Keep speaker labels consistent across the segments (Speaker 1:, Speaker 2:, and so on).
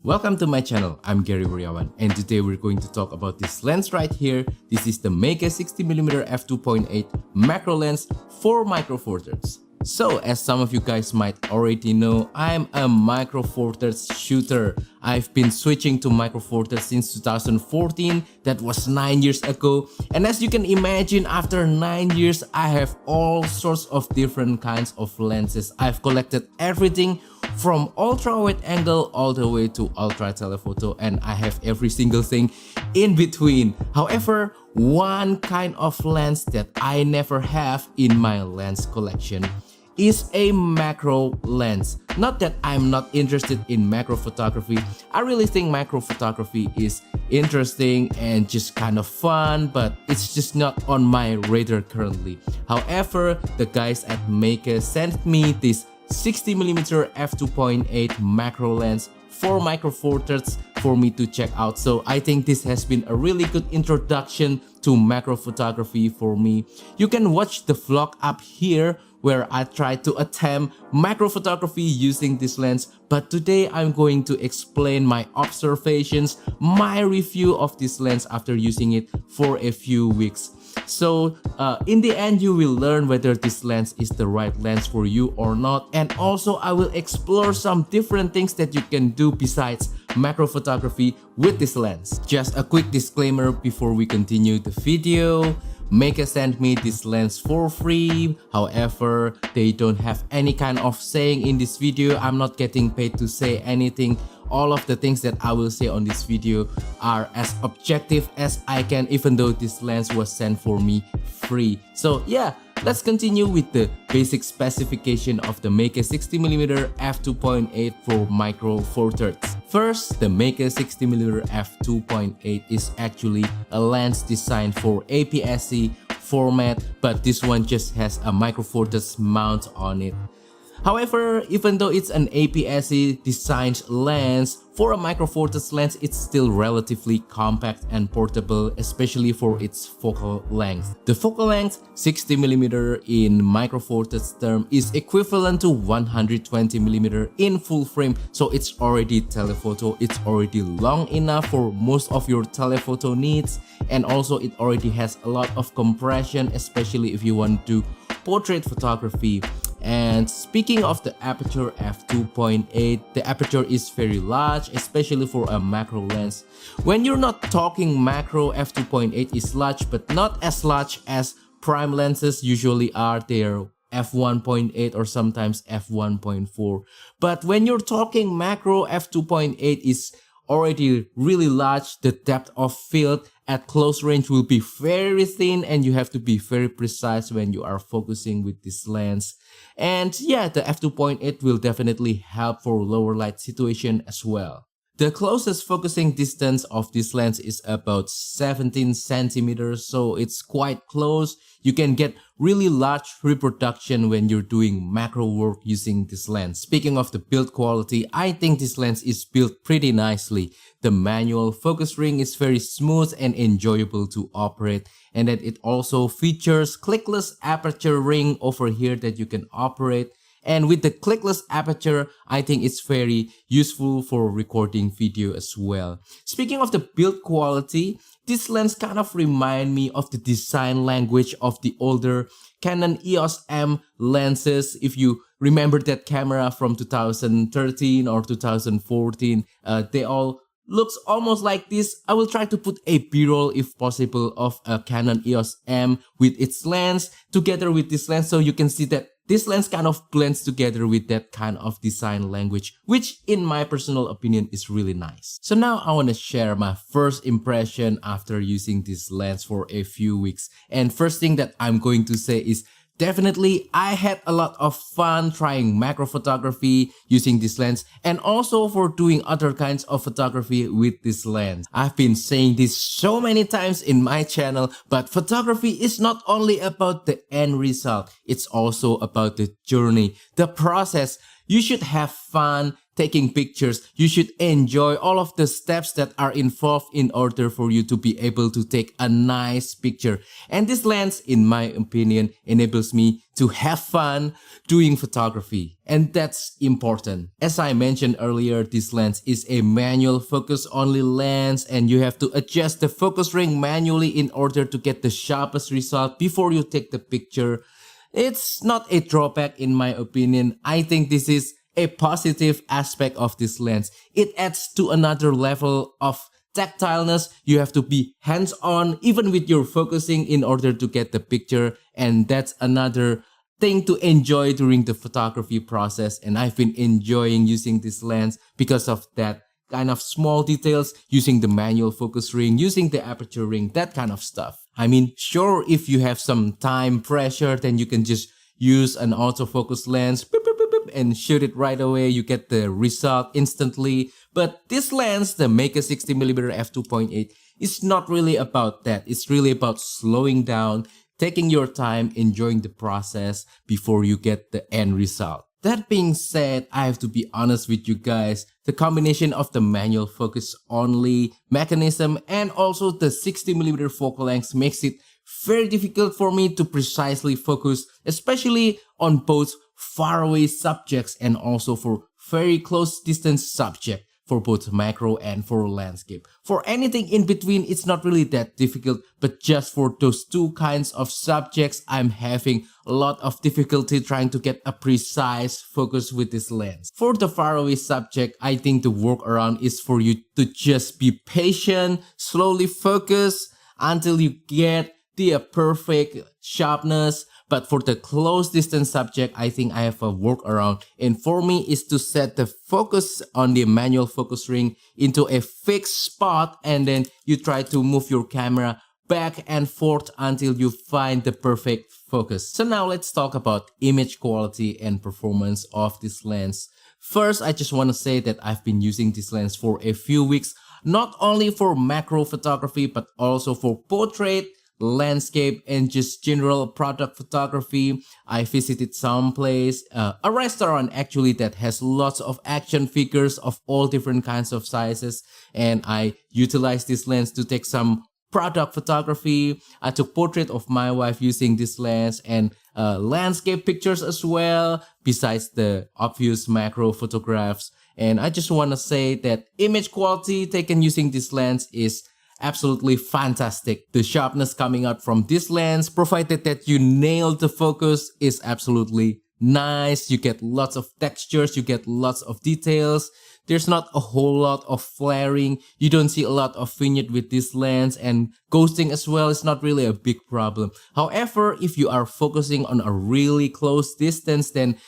Speaker 1: Welcome to my channel, I'm Gary Wuryawan, and today we're going to talk about this lens right here. This is the Meike 60mm f2.8 macro lens for micro four thirds. So, as some of you guys might already know, I'm a micro four thirds shooter. I've been switching to micro four thirds since 2014, that was 9 years ago. And as you can imagine, after 9 years, I have all sorts of different kinds of lenses. I've collected everything from ultra wide angle all the way to ultra telephoto, and I have every single thing in between. However, one kind of lens that I never have in my lens collection is a macro lens. Not that I'm not interested in macro photography. I really think macro photography is interesting and just kind of fun, but it's just not on my radar currently. However, the guys at Meike sent me this 60mm f2.8 macro lens for micro four thirds for me to check out. So I think this has been a really good introduction to macro photography for me. You can watch the vlog up here where I try to attempt macro photography using this lens, but today I'm going to explain my observations, my review of this lens after using it for a few weeks. So in the end, you will learn whether this lens is the right lens for you or not, and also I will explore some different things that you can do besides macro photography with this lens. Just a quick disclaimer before we continue the video. Meike sent me this lens for free. However, they don't have any kind of saying in this video. I'm not getting paid to say anything. All of the things that I will say on this video are as objective as I can, even though this lens was sent for me free. So yeah, let's continue with the basic specification of the Meike 60mm f2.8 for micro four thirds. First, the Meike 60mm f2.8 is actually a lens designed for APS-C format, but this one just has a micro four thirds mount on it. However, even though it's an APS-C designed lens, for a micro four thirds lens, it's still relatively compact and portable, especially for its focal length. The focal length, 60mm in micro four thirds term, is equivalent to 120mm in full frame, so it's already telephoto, it's already long enough for most of your telephoto needs, and also it already has a lot of compression, especially if you want to do portrait photography. And speaking of the aperture f2.8, the aperture is very large, especially for a macro lens. When you're not talking macro, f2.8 is large, but not as large as prime lenses usually are. They're f1.8 or sometimes f1.4. But when you're talking macro, f2.8 is already really large. The depth of field at close range will be very thin, and you have to be very precise when you are focusing with this lens. And yeah, the f2.8 will definitely help for lower light situation as well. The closest focusing distance of this lens is about 17 centimeters, so it's quite close. You can get really large reproduction when you're doing macro work using this lens. Speaking of the build quality, I think this lens is built pretty nicely. The manual focus ring is very smooth and enjoyable to operate, and that it also features clickless aperture ring over here that you can operate. And with the clickless aperture, I think it's very useful for recording video as well. Speaking of the build quality, this lens kind of remind me of the design language of the older Canon EOS M lenses. If you remember that camera from 2013 or 2014, they all looks almost like this. I will try to put a b-roll if possible of a Canon EOS M with its lens together with this lens, so you can see that this lens kind of blends together with that kind of design language, which in my personal opinion is really nice. So now I want to share my first impression after using this lens for a few weeks. And first thing that I'm going to say is definitely I had a lot of fun trying macro photography using this lens, and also for doing other kinds of photography with this lens. I've been saying this so many times in my channel, but photography is not only about the end result, it's also about the journey, the process. You should have fun, taking pictures, you should enjoy all of the steps that are involved in order for you to be able to take a nice picture. And this lens, in my opinion, enables me to have fun doing photography. And that's important. As I mentioned earlier, this lens is a manual focus only lens, and you have to adjust the focus ring manually in order to get the sharpest result before you take the picture. It's not a drawback in my opinion. I think this is a positive aspect of this lens. It adds to another level of tactileness. You have to be hands-on even with your focusing in order to get the picture, and that's another thing to enjoy during the photography process. And I've been enjoying using this lens because of that kind of small details, using the manual focus ring, using the aperture ring, that kind of stuff. I mean, sure, if you have some time pressure, then you can just use an autofocus lens and shoot it right away. You get the result instantly. But this lens, the Meike 60mm f2.8, is not really about that. It's really about slowing down, taking your time, enjoying the process before you get the end result. That being said, I have to be honest with you guys, the combination of the manual focus only mechanism and also the 60mm focal length makes it very difficult for me to precisely focus, especially on both faraway subjects and also for very close distance subject, for both macro and for landscape. For anything in between, it's not really that difficult, but just for those two kinds of subjects, I'm having a lot of difficulty trying to get a precise focus with this lens. For the faraway subject, I think the workaround is for you to just be patient, slowly focus until you get the perfect sharpness. But for the close distance subject, I think I have a workaround. And for me is to set the focus on the manual focus ring into a fixed spot, and then you try to move your camera back and forth until you find the perfect focus. So now let's talk about image quality and performance of this lens. First, I just want to say that I've been using this lens for a few weeks, not only for macro photography, but also for portrait, landscape, and just general product photography. I visited some place, a restaurant actually, that has lots of action figures of all different kinds of sizes, and I utilized this lens to take some product photography. I took portrait of my wife using this lens, and landscape pictures as well, besides the obvious macro photographs. And I just want to say that image quality taken using this lens is absolutely fantastic. The sharpness coming out from this lens, provided that you nail the focus, is absolutely nice. You get lots of textures, you get lots of details. There's not a whole lot of flaring. You don't see a lot of vignette with this lens, and ghosting as well is not really a big problem. However, if you are focusing on a really close distance, then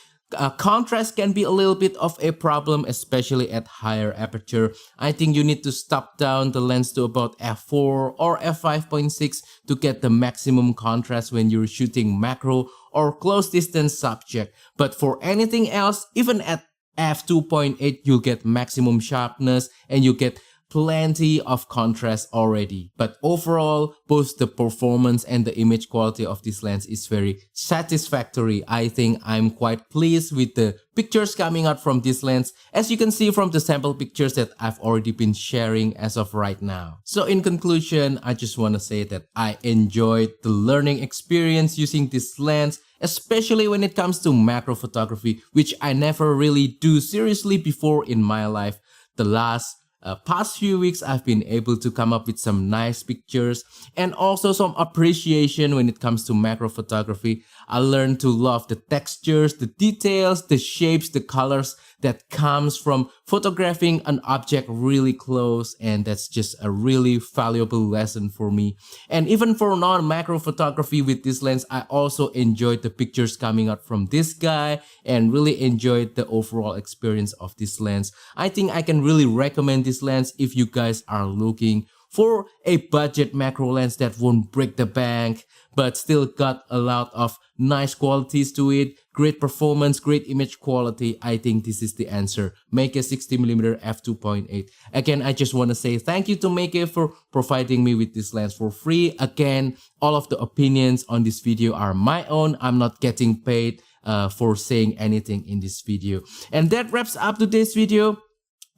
Speaker 1: contrast can be a little bit of a problem, especially at higher aperture. I think you need to stop down the lens to about f4 or f5.6 to get the maximum contrast when you're shooting macro or close distance subject. But for anything else, even at f2.8, you'll get maximum sharpness and you get plenty of contrast already. But overall, both the performance and the image quality of this lens is very satisfactory. I think I'm quite pleased with the pictures coming out from this lens, as you can see from the sample pictures that I've already been sharing as of right now. So in conclusion, I just want to say that I enjoyed the learning experience using this lens, especially when it comes to macro photography, which I never really do seriously before in my life. The past few weeks, I've been able to come up with some nice pictures and also some appreciation when it comes to macro photography. I learned to love the textures, the details, the shapes, the colors that comes from photographing an object really close, and that's just a really valuable lesson for me. And even for non-macro photography with this lens, I also enjoyed the pictures coming out from this guy and really enjoyed the overall experience of this lens. I think I can really recommend this lens if you guys are looking for a budget macro lens that won't break the bank but still got a lot of nice qualities to it, great performance, great image quality. I think this is the answer. Meike 60mm f2.8. Again, I just want to say thank you to Meike for providing me with this lens for free. Again, all of the opinions on this video are my own. I'm not getting paid. for saying anything in this video. And that wraps up today's video.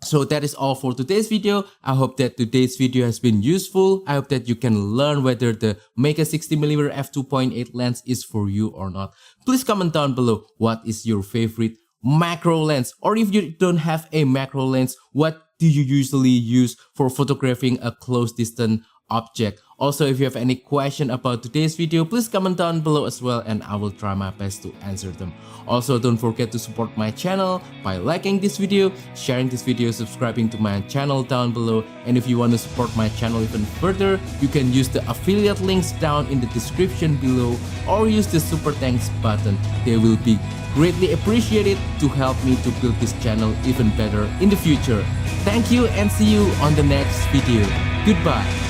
Speaker 1: So that is all for today's video. I hope that today's video has been useful. I hope that you can learn whether the Meike 60mm f2.8 lens is for you or not. Please comment down below what is your favorite macro lens, or if you don't have a macro lens, what do you usually use for photographing a close distance object. Also, if you have any question about today's video, please comment down below as well, and I will try my best to answer them. Also, don't forget to support my channel by liking this video, sharing this video, subscribing to my channel down below. And if you want to support my channel even further, you can use the affiliate links down in the description below, or use the super thanks button. They will be greatly appreciated to help me to build this channel even better in the future. Thank you, and see you on the next video. Goodbye.